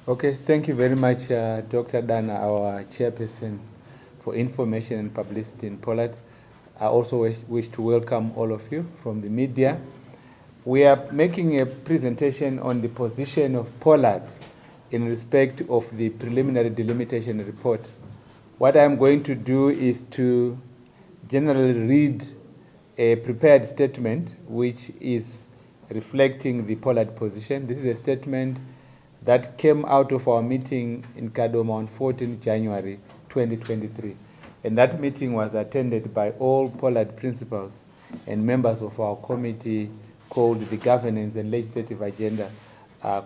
Okay, thank you very much, Dr. Dana, our chairperson for information and publicity in POLAD. I also wish to welcome all of you from the media. We are making a presentation on the position of POLAD in respect of the preliminary delimitation report. What I'm going to do is to generally read a prepared statement which is reflecting the POLAD position. This is a statement that came out of our meeting in Kadoma on 14 January 2023. And that meeting was attended by all POLAD principals and members of our committee called the Governance and Legislative Agenda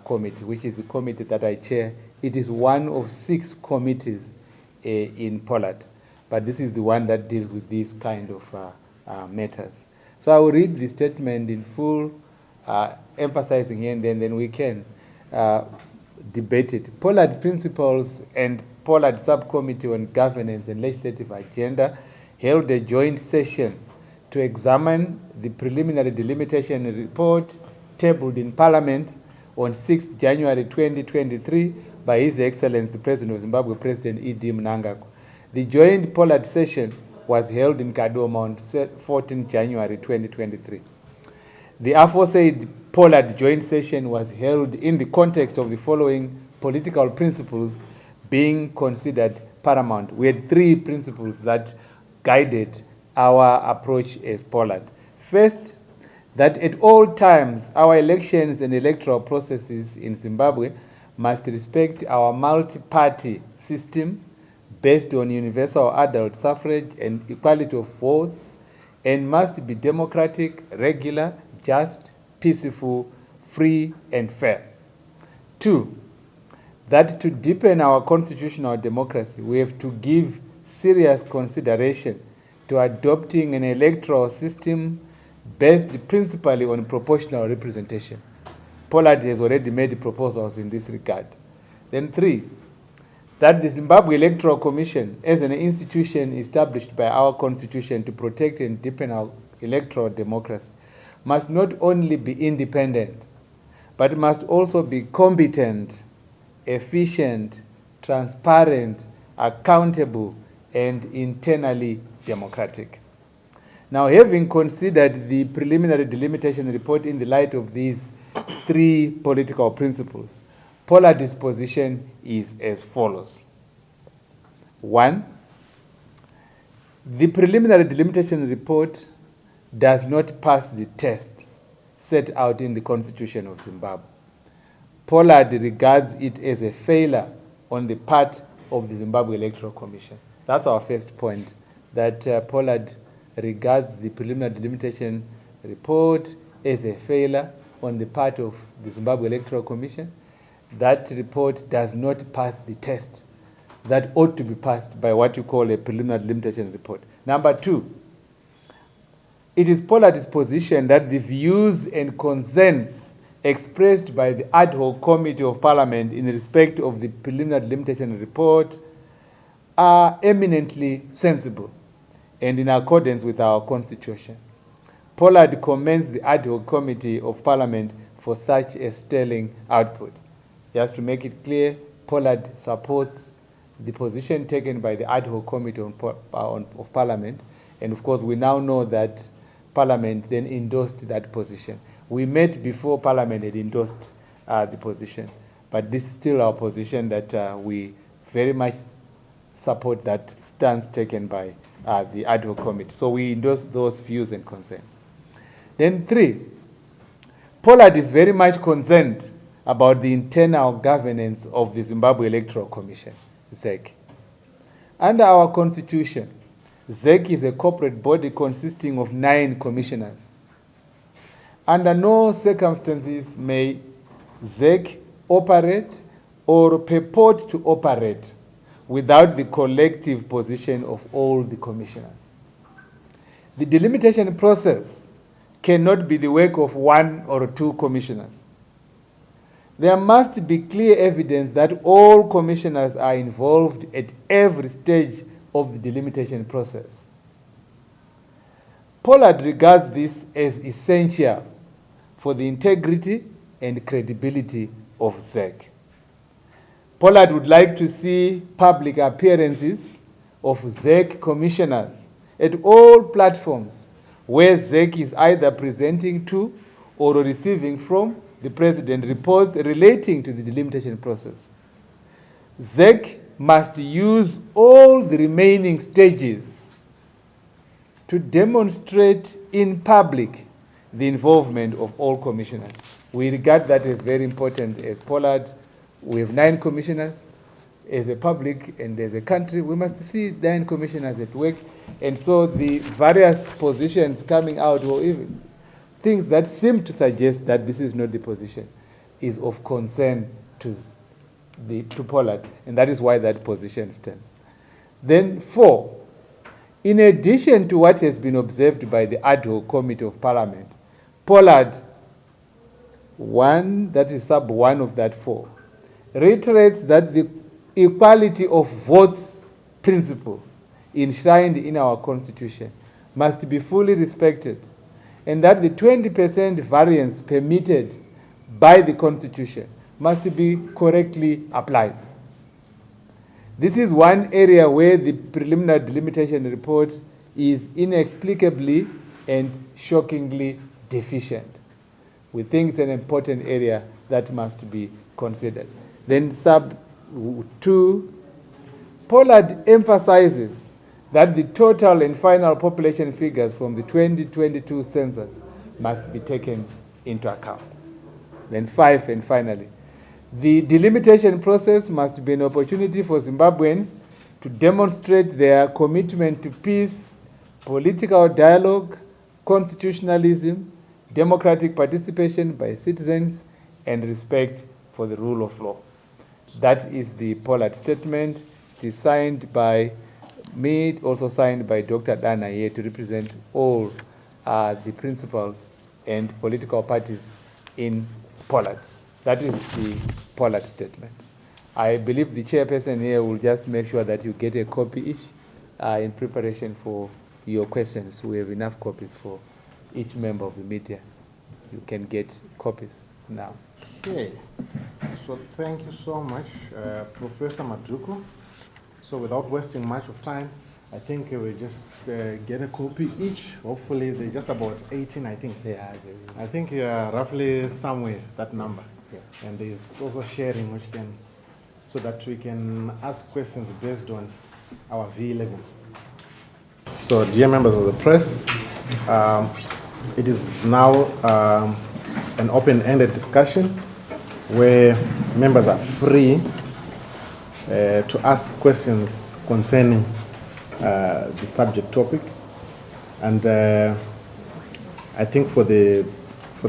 Committee, which is the committee that I chair. It is one of 6 committees in POLAD, but this is the one that deals with these kind of matters. So I will read the statement in full, emphasizing here and then we can debate it. POLAD principals and POLAD subcommittee on governance and legislative agenda held a joint session to examine the preliminary delimitation report tabled in Parliament on 6 January 2023 by His Excellency the President of Zimbabwe, President E.D. Mnangagwa. The joint POLAD session was held in Kadoma on 14 January 2023. The aforesaid POLAD joint session was held in the context of the following political principles being considered paramount. We had 3 principles that guided our approach as POLAD. First, that at all times our elections and electoral processes in Zimbabwe must respect our multi-party system based on universal adult suffrage and equality of votes, and must be democratic, regular, just, peaceful, free, and fair. 2, that to deepen our constitutional democracy, we have to give serious consideration to adopting an electoral system based principally on proportional representation. POLAD has already made proposals in this regard. Then 3, that the Zimbabwe Electoral Commission, as an institution established by our constitution to protect and deepen our electoral democracy, must not only be independent, but must also be competent, efficient, transparent, accountable, and internally democratic. Now, having considered the preliminary delimitation report in the light of these 3 political principles, POLAD's position is as follows. 1, the preliminary delimitation report does not pass the test set out in the Constitution of Zimbabwe. POLAD regards it as a failure on the part of the Zimbabwe Electoral Commission. That's our first point, that POLAD regards the preliminary delimitation report as a failure on the part of the Zimbabwe Electoral Commission. That report does not pass the test that ought to be passed by what you call a preliminary delimitation report. Number 2, it is POLAD's position that the views and concerns expressed by the ad hoc committee of Parliament in respect of the preliminary delimitation report are eminently sensible and in accordance with our constitution. POLAD commends the ad hoc committee of Parliament for such a sterling output. Just to make it clear, POLAD supports the position taken by the ad hoc committee of Parliament, and of course we now know that Parliament then endorsed that position. We met before Parliament had endorsed the position, but this is still our position that we very much support that stance taken by the ad hoc committee. So we endorse those views and concerns. Then 3, POLAD is very much concerned about the internal governance of the Zimbabwe Electoral Commission, ZEC. Under our constitution, ZEC is a corporate body consisting of 9 commissioners. Under no circumstances may ZEC operate or purport to operate without the collective position of all the commissioners. The delimitation process cannot be the work of 1 or 2 commissioners. There must be clear evidence that all commissioners are involved at every stage of the delimitation process. POLAD regards this as essential for the integrity and credibility of ZEC. POLAD would like to see public appearances of ZEC commissioners at all platforms where ZEC is either presenting to or receiving from the President reports relating to the delimitation process. ZEC must use all the remaining stages to demonstrate in public the involvement of all commissioners. We regard that as very important. As POLAD, we have 9 commissioners. As a public and as a country, we must see 9 commissioners at work. And so the various positions coming out, or even things that seem to suggest that this is not the position, is of concern to POLAD, and that is why that position stands. Then 4, in addition to what has been observed by the Ad hoc Committee of Parliament, POLAD 1, that is sub 1 of that 4, reiterates that the equality of votes principle enshrined in our Constitution must be fully respected, and that the 20% variance permitted by the Constitution must be correctly applied. This is one area where the preliminary delimitation report is inexplicably and shockingly deficient. We think it's an important area that must be considered. Then sub 2, POLAD emphasizes that the total and final population figures from the 2022 census must be taken into account. Then 5, and finally, the delimitation process must be an opportunity for Zimbabweans to demonstrate their commitment to peace, political dialogue, constitutionalism, democratic participation by citizens, and respect for the rule of law. That is the POLAD statement. It is signed by me, also signed by Dr. Dana here to represent all the principals and political parties in POLAD. That is the POLAD statement. I believe the chairperson here will just make sure that you get a copy each in preparation for your questions. We have enough copies for each member of the media. You can get copies now. Okay, so thank you so much, Professor Maduku. So without wasting much of time, I think we just get a copy each. Hopefully they're just about 18, I think. Yeah, I think you are roughly somewhere, that number. Yeah. And there's also sharing, which can, so that we can ask questions based on our V level. So dear members of the press, it is now an open-ended discussion where members are free to ask questions concerning the subject topic, and I think for the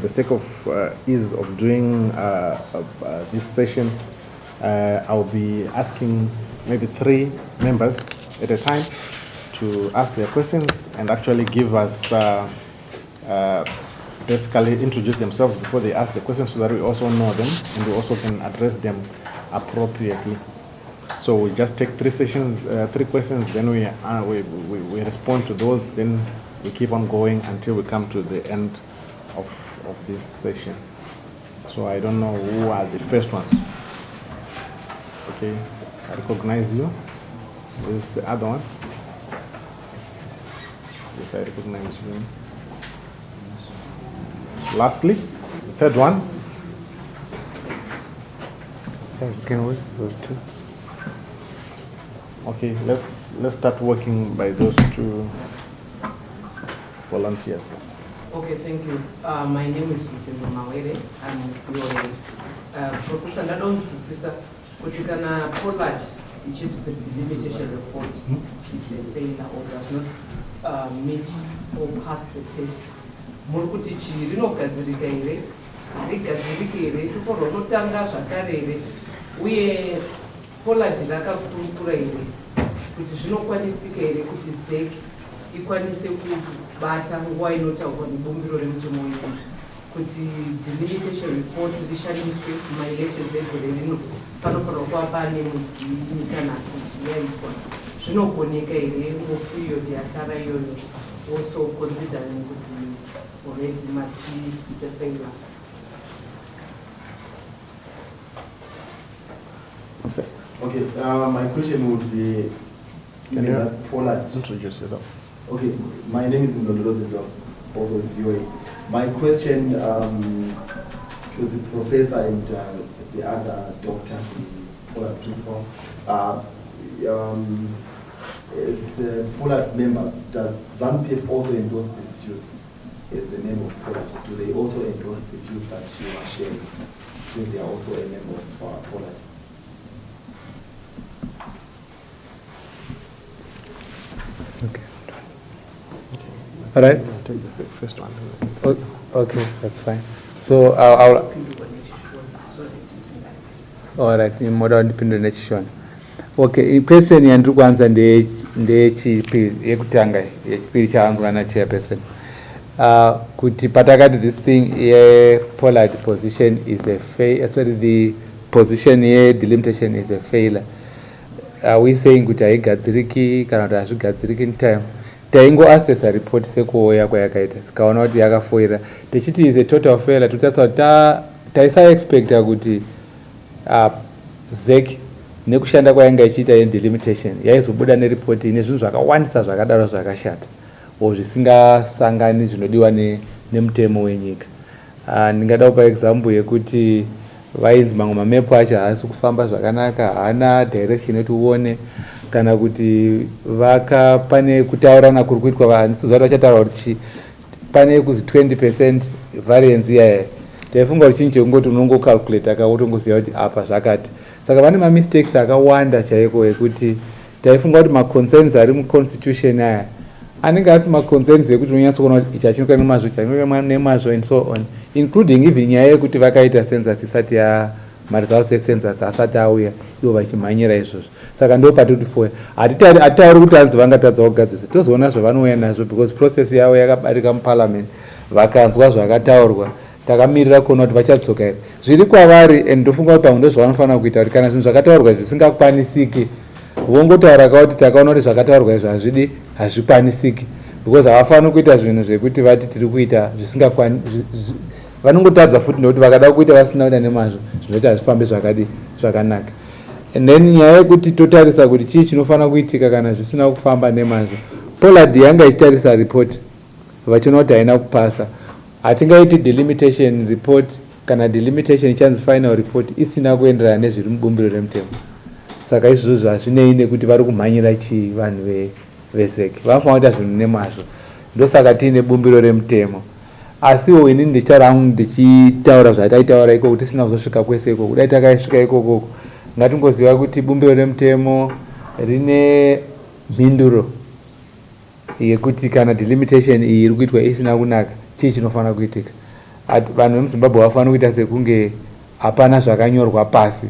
sake of ease of doing this session, I'll be asking maybe 3 members at a time to ask their questions and actually give us basically introduce themselves before they ask the questions, so that we also know them and we also can address them appropriately. So we just take 3 sessions, 3 questions, then we respond to those, then we keep on going until we come to the end of this session. So I don't know who are the first ones. Okay, I recognize you. This is the other one. Yes, I recognize you. Lastly, the third one. Can we those 2? Okay, let's start working by those 2 volunteers. Okay, thank you. My name is Chigumba Mawere. I'm your Professor Ndadonzwisisa kuti kana POLAD ichiti the delimitation report is a failure or does not meet or pass the test. Muri kuti chii rinogadzirika here, harigadziriki here, tofanirwa kunotanga zvakare here, uye POLAD rakakurukura here kuti zvinokwanisika here kuti ZEC ikwanise kubata nguva inotaurwa nebumbiro remutemo wenyika kuti delimitation report rishandiswe mumaelections egore rino panofanirwa kuva pane mwedzi 6 yaitwa. Zvinogoneka here muperiod yasara iyoyo, also considering kuti already mati it's a failure. Okay, my question would be, Can you that POLAD. introduce yourself? Okay, my name is Ndondolo, also with VOA. My question to the professor and the other doctor, the POLAD principal, as POLAD members, does ZANPF also endorse these views as the name of POLAD? Do they also endorse the views that you are sharing, since they are also a member of POLAD? Okay. All right. Take the first one. Okay, that's fine. So I'll all right, imoda ndipindure nechishona. Okay, question yandiri kuanza ndechipiri yekutanga yechipiri chaanzwa nachairperson. Kuti patakati this thing POLAD position is a failure, sorry, the position delimitation is a failure. Are we saying kuti haigadziriki kana kuti hazvigadziriki in time? Taingoassesa report sekuuya kwayakaita, sikaona kuti yakafoira. Tichiti is a total failure, totatsa kuti taisa-expecta kuti ZEC nekushanda kwainga ichiita delimitation yaizobuda neripoti ine zvinhu zvakawandisa zvakadaro zvakashata zvisingasangani zvinodiwa nemutemo wenyika. Ndingada kupa example yekuti vainzi mamwe mamepo acho haasi kufamba zvakanaka, haana direction yekuti uone, kana kuti pane kutaurana kuri kuitwa vanisizoa kuti vachataura kuti pane kuzi 20% variance iyaya. Taifunga kuti chinhu chekungoti unongocalculate utongoziva kuti apa zvakati. Saka pane mamistakes akawanda chaiko ekuti taifunga kuti maconcerns ari muconstitution aya anenge asi maconcerns ekuti unonyatsa kuona kuti ichi hachinoka nemazvo, ichi hachinoka nemazvo and so on, including even nyaya yekuti vakaita census isati maresults ecensus asati auya ivo vachimhanyira izvozvo. Saka ndo patoti foya hatitauri kuti hanzi vangatadza kugadzirisa, tozoona zvavanouya nazvo because process yavo yakabarika muparliament, vakanzwa zvakataurwa, takamirira kuona kuti vachatsoka here zviri kwavari. And ndofunga kuti pamwe ndozvavanofanira kuita kuti kana zvinhu zvakataurwa zvisingakwanisiki vongotaura kuti takaona kuti zvakataurwa izvo hazvikwanisiki, because havafaniri kuita zvinhu zvekuti vati tiri kuita vanongotadza futi nekuti vakada kuita vasina kuita nemazvo zvinoita hazvifambe zvakanaka. And then nyaya yekuti totarisa kuti chii chinofanira kuitika kana zvisina kufamba nemazvo, POLAD yanga ichitarisa report vachiona kuti haina kupasa. Hatingaiti delimitation report kana delimitation ichanzi final report isina kuenderana nezviri mubumbiro remutemo. Saka izvozvo hazvinei nekuti vari kumhanyira chii vanhu veZEC, vanofanira kuita zvinhu nemazvo. Ndosaka tiine bumbiro remutemo. Asiwo inini ndichitaura hangu ndichitaura zvataitaura ikoko tisina kuzosvika kwese ikoko. Kudai takasvika ikoko ngatingoziva kuti bumbiro remutemo rine mhinduro yekuti kana delimitation iyi iri kuitwa isina kunaka, chii chinofanira kuitika. Vanhu vemuZimbabwe vafanira kuita sekunge hapana zvakanyorwa pasi.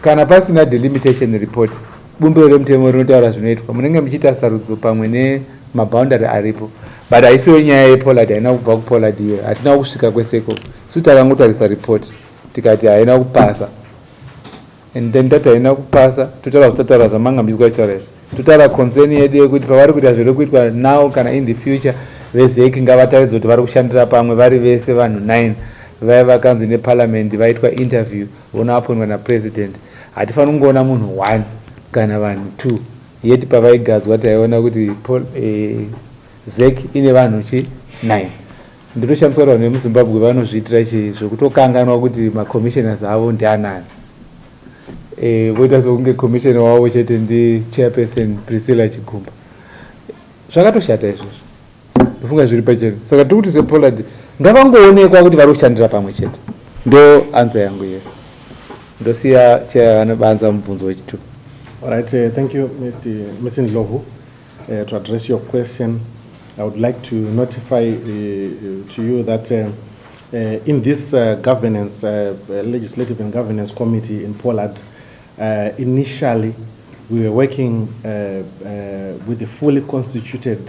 Kana pasina delimitation report, bumbiro remutemo rinotaura zvinoitwa, munenge muchiita sarudzo pamwe nemaboundary aripo, but haisiwo nyaya yePOLAD, haina kubva kuPOLAD iyo, hatina kusvika kwese ikoko. Isu takangotarisa report tikati haina kupasa, and then tati haina kupasa totaura zvitotaura zvamangambidzwa kutaura izvi, totaura concern yedu yekuti pavari kuita zviri kuitwa now kana in the future, veZEC ngavataridze kuti vari kushandira pamwe vari vese vanhu 9 vaya vakanzwi neparliament vaitwa interview vonoapondwa napresident. Hatifaniri kungoona munhu 1 kana vanhu 2 yeti pavaigadzwa taiona kuti ZEC ine vanhu 9. Ndinoshamiswa vanhu vemuZimbabwe vanozviitira zvokutokanganwa kuti macommissioners avo ndianani. Voita sekunge commissioner wavo chete ndichairperson Priscilla Chigumba. Zvakatoshata izvozvo, ndofunga zviri pachena. Saka tiri kuti sePOLAD ngavangoonekwa kuti vari kushandira pamwe chete. Ndo answer yangu iyo. Ndosiya chair anobanza mubvunzo wechitu. All right, thank you, Mr. Ndlovu. To address your question, I would like to notify to you that in this governance, legislative and governance committee in POLAD, initially we were working with a fully constituted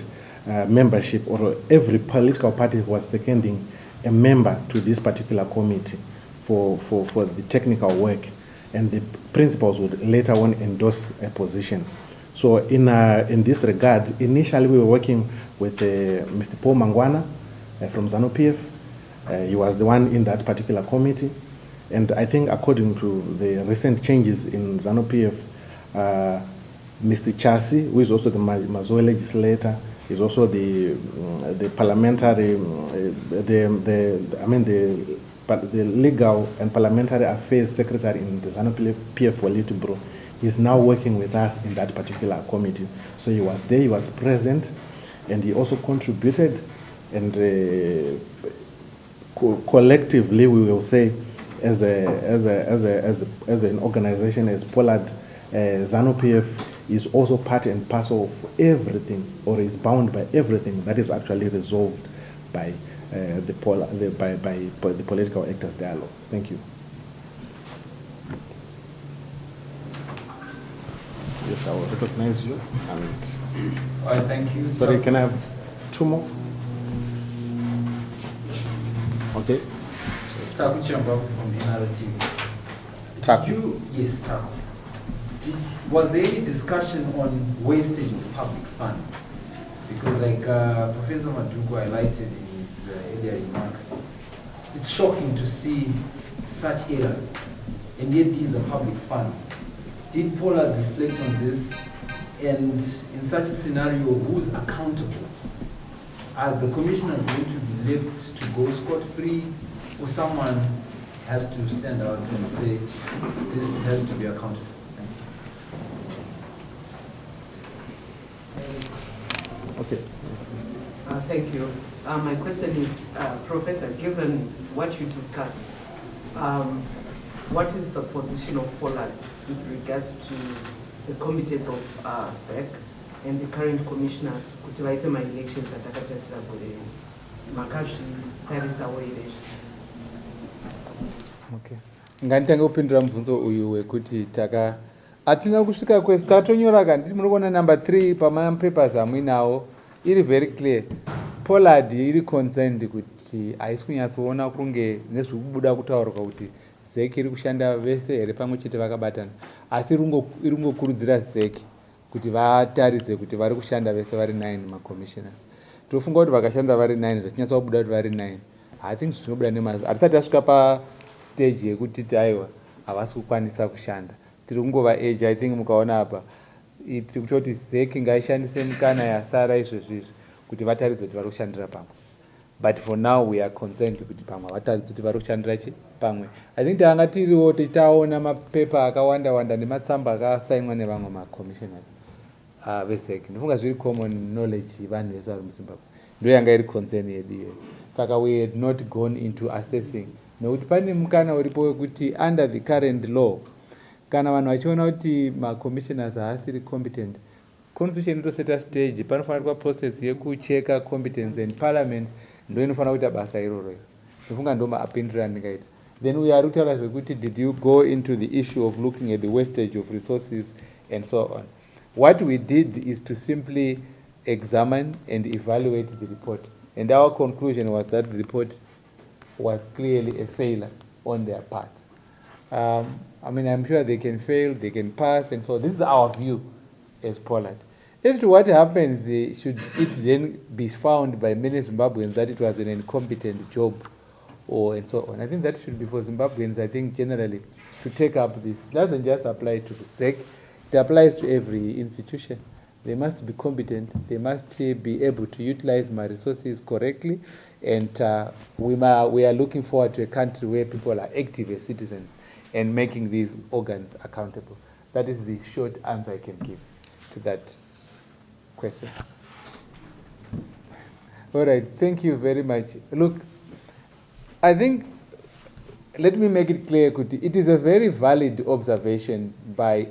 membership, or every political party was seconding a member to this particular committee for the technical work, and the principals would later on endorse a position. So in this regard, initially we were working with Mr. Paul Mangwana from ZANU-PF. He was the one in that particular committee. And I think according to the recent changes in ZANU-PF, Mr. Chasi, who is also the Mazoe legislator, is also the parliamentary, the legal and parliamentary affairs secretary in the ZANU-PF Politburo. He's now working with us in that particular committee. So he was there, he was present, and he also contributed, and collectively we will say, as an organization, as POLAD, ZANU-PF is also part and parcel of everything, or is bound by everything that is actually resolved by the political actors dialogue. Thank you. Yes, I will recognize you. And all right, thank you. Sorry, can I have two more? Okay. Start with Chigumba from NRT. Yes, start. Was there any discussion on wastage of public funds? Because like Professor Maduku highlighted in his earlier remarks, it's shocking to see such errors, and yet these are public funds. Did POLAD reflect on this? And in such a scenario, who's accountable? Are the commissioners going to be left to go scot-free, or someone has to stand out and say, this has to be accountable? Okay. Thank you. My question is, Professor, given what you discussed, what is the position of POLAD with regards to the competence of ZEC and the current commissioners kuti vaite ma-elections atakatarisa gore makazvitarisa here? Okay. Nganditanga kupindura mubvunzo uyu wekuti hatina kusvika kwese tatonyora kandi munoona number 3 pamapapers amuinawo iri very clear. POLAD iri concerned kuti haisi kunyatsoona kunge nezviri kubuda kutaurwa kuti ZEC iri kushanda vese here pamwe chete vakabatana, asi iri kungokurudzira ZEC kuti vataridze kuti vari kushanda vese vari 9 macommissioners. Tofunga kuti vakashanda vari 9 zvachinyatsa kubuda kuti vari 9, I think zvinobuda nemazvo. Hatisati tasvika pastage yekuti titi aiwa havasi kukwanisa kushanda, tiri kungova age. I think mukaona apa tiri kutoti ZEC ngaishandise mukana yasara izvezvizvi kuti vataridze kuti vari kushandira pamwe. But for now we are concerned kuti pamwe vataridze kuti vari kushandira pamwe. I think tanga tiriwo tichaona mapepa akawanda nematsamba akasainwa nevamwe macommissioners veZEC. Ndofunga zviri common knowledge vanhu vese vari muZimbabwe. Ndo yanga iri concern yedu iyoyo. Saka we had not gone into assessing, nokuti pane mukana uripo wekuti under the current law kana vanhu vachiona kuti macommissioners haasiri competent, constitution inotoseta stage, panofanirwa process yekucheka competence, and parliament ndo inofanira kuita basa iroro. Ndofunga ndo maapindiro andingaita. Then we are kutaura zvekuti did you go into the issue of looking at the wastage of resources and so on. What we did is to simply examine and evaluate the report, and our conclusion was that the report was clearly a failure on their part. I mean, I'm sure they can fail, they can pass, and so this is our view as POLAD. As to what happens, should it then be found by many Zimbabweans that it was an incompetent job or and so on, I think that should be for Zimbabweans, I think, generally, to take up this. It doesn't just apply to ZEC, it applies to every institution. They must be competent, they must be able to utilize my resources correctly, and we are looking forward to a country where people are active as citizens and making these organs accountable. That is the short answer I can give to that question. All right, thank you very much. Look, I think, let me make it clear, Kuti, it is a very valid observation by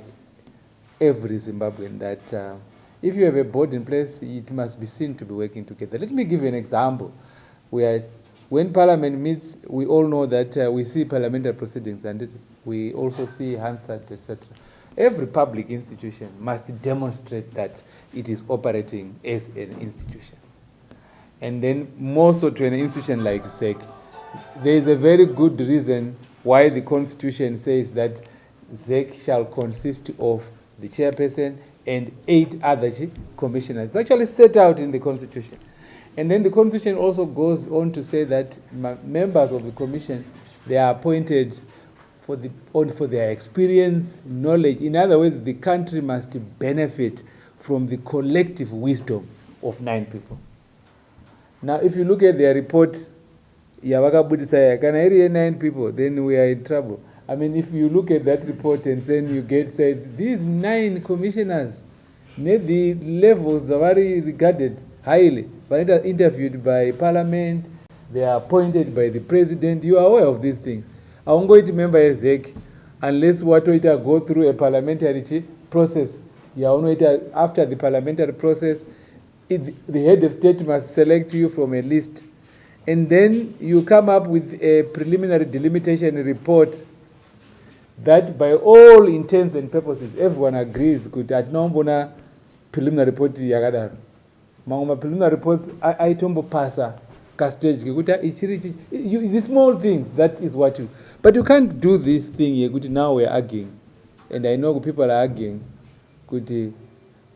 every Zimbabwean that if you have a board in place, it must be seen to be working together. Let me give you an example. When Parliament meets, we all know that we see parliamentary proceedings and we also see Hansard, etc. Every public institution must demonstrate that it is operating as an institution. And then more so to an institution like ZEC, there is a very good reason why the Constitution says that ZEC shall consist of the chairperson and 8 other commissioners. It's actually set out in the Constitution. And then the Constitution also goes on to say that members of the Commission, they are appointed for their experience, knowledge. In other words, the country must benefit from the collective wisdom of 9 people. Now, if you look at their report, kana iri 9 people, then we are in trouble. I mean, if you look at that report and then you said, these 9 commissioners, the levels are very regarded highly, but they are interviewed by parliament, they are appointed by the president. You are aware of these things. I won't go to member ZEC unless what we go through a parliamentary process. After the parliamentary process, the head of state must select you from a list. And then you come up with a preliminary delimitation report that by all intents and purposes, everyone agrees that no preliminary report yakadaro. Mangoma preliminary reports aitombo pasa stage the small things, that is what you, but you can't do this thing now we're arguing, and I know people are arguing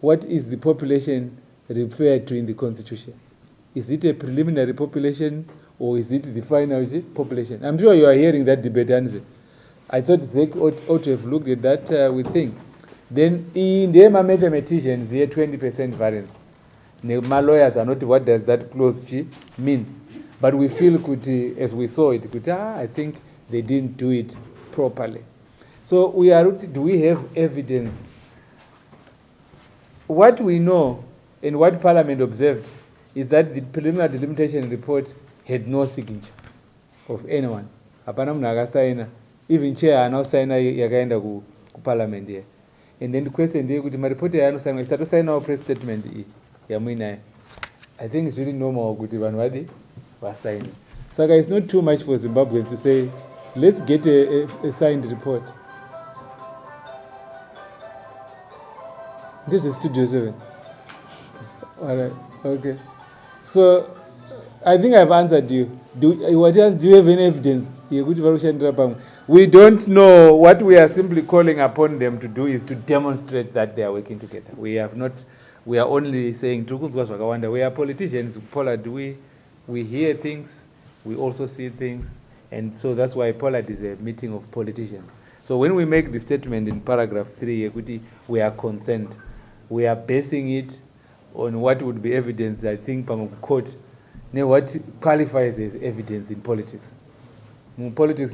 what is the population referred to in the constitution? Is it a preliminary population or is it the final population? I'm sure you are hearing that debate, Andre. I thought ZEC ought to have looked at that with thing. Then in the mathematicians here 20% variance. My lawyers are not, what does that clause mean? But we feel, as we saw it, I think they didn't do it properly. So do we have evidence? What we know and what Parliament observed is that the preliminary delimitation report had no signature of anyone. Hapana mnagasaina, even chair now sign yakaenda ku Parliament here. And then the question is, my report is to sign our press statement. I think it's really normal was signed. So it's not too much for Zimbabweans to say, let's get a signed report. This is Studio 7. All right, okay. So I think I've answered you. What else? Do you have any evidence? We don't know. What we are simply calling upon them to do is to demonstrate that they are working together. We are only saying, we are politicians, POLAD, we hear things, we also see things, and so that's why POLAD is a meeting of politicians. So when we make the statement in paragraph 3, we are concerned. We are basing it on what would be evidence, I think, quote, what qualifies as evidence in politics. In politics,